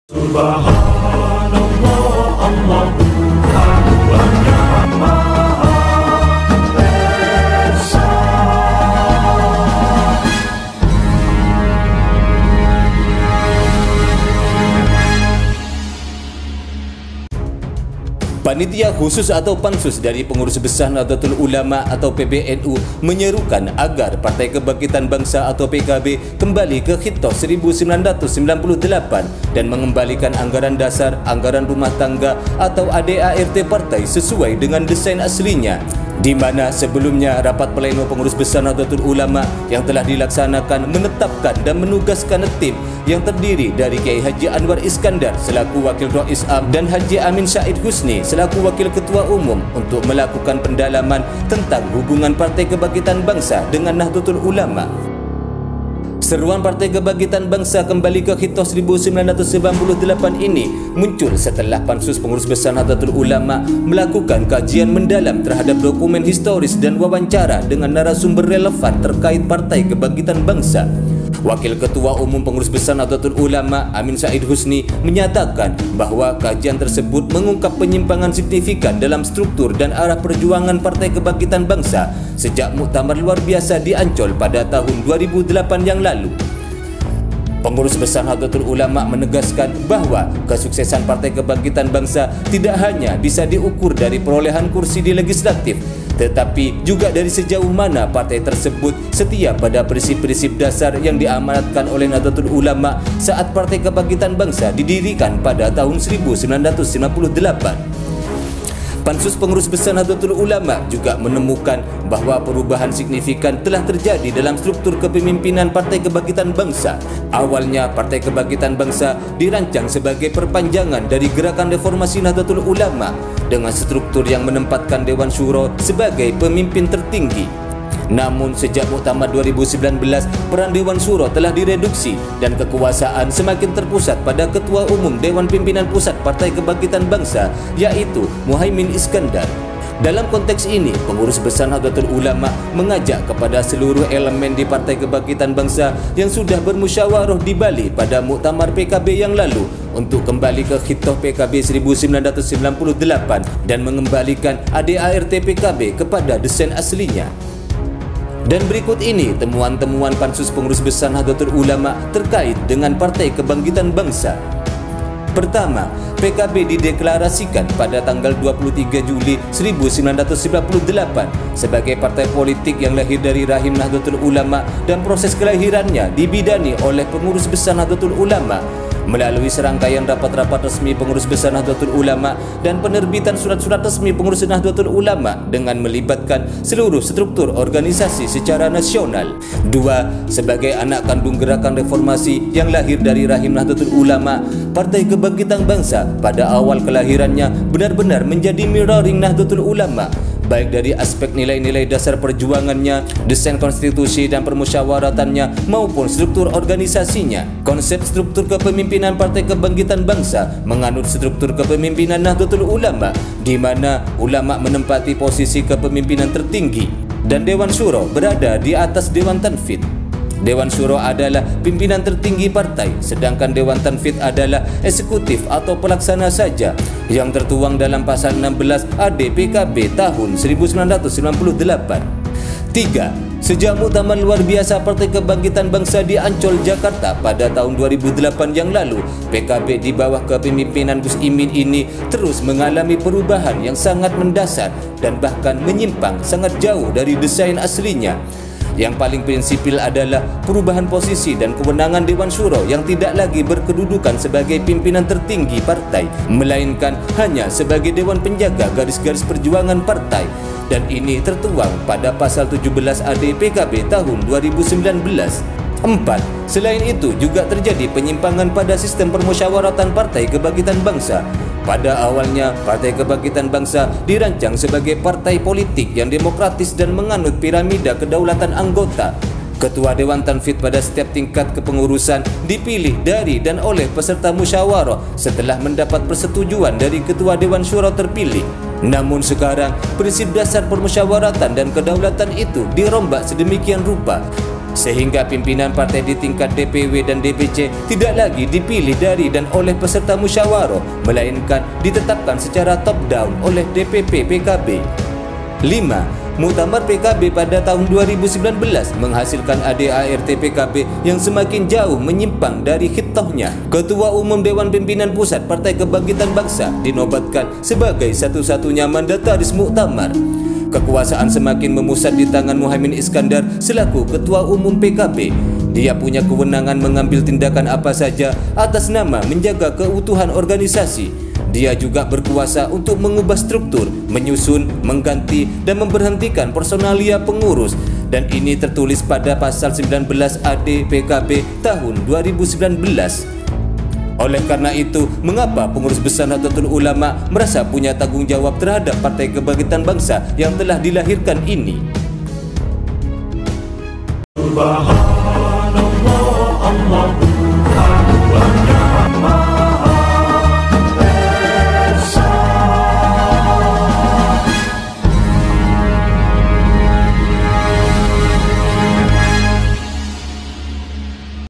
Subhanallah, Allah Tuhan yang Maha Esa. Panitia khusus atau pansus dari Pengurus Besar Nahdlatul Ulama atau PBNU menyerukan agar Partai Kebangkitan Bangsa atau PKB kembali ke Khitoh 1998 dan mengembalikan anggaran dasar, anggaran rumah tangga atau ADART partai sesuai dengan desain aslinya, di mana sebelumnya rapat pleno Pengurus Besar Nahdlatul Ulama yang telah dilaksanakan menetapkan dan menugaskan tim yang terdiri dari Kiai Haji Anwar Iskandar selaku Wakil Rais Am dan Haji Amin Syahid Husni selaku Wakil Ketua Umum untuk melakukan pendalaman tentang hubungan Partai Kebangkitan Bangsa dengan Nahdlatul Ulama. Seruan Partai Kebangkitan Bangsa kembali ke Khitoh 1998 ini muncul setelah Pansus Pengurus Besar Nahdlatul Ulama melakukan kajian mendalam terhadap dokumen historis dan wawancara dengan narasumber relevan terkait Partai Kebangkitan Bangsa. Wakil Ketua Umum Pengurus Besar Nahdlatul Ulama Amin Syahid Husni menyatakan bahwa kajian tersebut mengungkap penyimpangan signifikan dalam struktur dan arah perjuangan Partai Kebangkitan Bangsa sejak muktamar luar biasa di Ancol pada tahun 2008 yang lalu. Pengurus Besar Nahdlatul Ulama menegaskan bahwa kesuksesan Partai Kebangkitan Bangsa tidak hanya bisa diukur dari perolehan kursi di legislatif, tetapi juga dari sejauh mana partai tersebut setia pada prinsip-prinsip dasar yang diamanatkan oleh Nahdlatul Ulama saat Partai Kebangkitan Bangsa didirikan pada tahun 1958. Pansus Pengurus Besar Nahdlatul Ulama juga menemukan bahwa perubahan signifikan telah terjadi dalam struktur kepemimpinan Partai Kebangkitan Bangsa. Awalnya Partai Kebangkitan Bangsa dirancang sebagai perpanjangan dari Gerakan Reformasi Nahdlatul Ulama dengan struktur yang menempatkan Dewan Syuro sebagai pemimpin tertinggi. Namun sejak Muktamar 2019, peran Dewan Syuro telah direduksi dan kekuasaan semakin terpusat pada Ketua Umum Dewan Pimpinan Pusat Partai Kebangkitan Bangsa, yaitu Muhaimin Iskandar. Dalam konteks ini, Pengurus Besar Nahdlatul Ulama mengajak kepada seluruh elemen di Partai Kebangkitan Bangsa yang sudah bermusyawarah di Bali pada Muktamar PKB yang lalu untuk kembali ke Khitoh PKB 1998 dan mengembalikan ADART PKB kepada desain aslinya. Dan berikut ini temuan-temuan Pansus Pengurus Besar Nahdlatul Ulama terkait dengan Partai Kebangkitan Bangsa. Pertama, PKB dideklarasikan pada tanggal 23 Juli 1998 sebagai partai politik yang lahir dari rahim Nahdlatul Ulama dan proses kelahirannya dibidani oleh Pengurus Besar Nahdlatul Ulama melalui serangkaian rapat-rapat resmi Pengurus Besar Nahdlatul Ulama dan penerbitan surat-surat resmi Pengurus Nahdlatul Ulama dengan melibatkan seluruh struktur organisasi secara nasional. Dua, sebagai anak kandung Gerakan Reformasi yang lahir dari rahim Nahdlatul Ulama, Partai Kebangkitan Bangsa pada awal kelahirannya benar-benar menjadi mirroring Nahdlatul Ulama, baik dari aspek nilai-nilai dasar perjuangannya, desain konstitusi dan permusyawaratannya maupun struktur organisasinya. Konsep struktur kepemimpinan Partai Kebangkitan Bangsa menganut struktur kepemimpinan Nahdlatul Ulama, di mana ulama menempati posisi kepemimpinan tertinggi dan Dewan Syuro berada di atas Dewan Tanfidz. Dewan Syuro adalah pimpinan tertinggi partai, sedangkan Dewan Tanfidz adalah eksekutif atau pelaksana saja, yang tertuang dalam pasal 16 AD PKB tahun 1998. 3. Sejak Muktamar Luar Biasa Partai Kebangkitan Bangsa di Ancol, Jakarta pada tahun 2008 yang lalu, PKB di bawah kepemimpinan Gus Imin ini terus mengalami perubahan yang sangat mendasar dan bahkan menyimpang sangat jauh dari desain aslinya. Yang paling prinsipil adalah perubahan posisi dan kewenangan Dewan Syuro yang tidak lagi berkedudukan sebagai pimpinan tertinggi partai, melainkan hanya sebagai dewan penjaga garis-garis perjuangan partai, dan ini tertuang pada pasal 17 AD PKB tahun 2019. 4. Selain itu juga terjadi penyimpangan pada sistem permusyawaratan Partai Kebangkitan Bangsa. Pada awalnya, Partai Kebangkitan Bangsa dirancang sebagai partai politik yang demokratis dan menganut piramida kedaulatan anggota. Ketua Dewan Tanfidz pada setiap tingkat kepengurusan dipilih dari dan oleh peserta musyawarah setelah mendapat persetujuan dari Ketua Dewan Syuro terpilih. Namun sekarang, prinsip dasar permusyawaratan dan kedaulatan itu dirombak sedemikian rupa, sehingga pimpinan partai di tingkat DPW dan DPC tidak lagi dipilih dari dan oleh peserta musyawarah, melainkan ditetapkan secara top down oleh DPP PKB. 5. Muktamar PKB pada tahun 2019 menghasilkan ADART PKB yang semakin jauh menyimpang dari khitahnya. Ketua Umum Dewan Pimpinan Pusat Partai Kebangkitan Bangsa dinobatkan sebagai satu-satunya mandataris muktamar. Kekuasaan semakin memusat di tangan Muhaimin Iskandar selaku Ketua Umum PKB. Dia punya kewenangan mengambil tindakan apa saja atas nama menjaga keutuhan organisasi. Dia juga berkuasa untuk mengubah struktur, menyusun, mengganti, dan memberhentikan personalia pengurus. Dan ini tertulis pada pasal 19 AD PKB tahun 2019. Oleh karena itu, mengapa pengurus besar Nahdlatul Ulama merasa punya tanggung jawab terhadap Partai Kebangkitan Bangsa yang telah dilahirkan ini? Subhanallah, Allahu Akbar.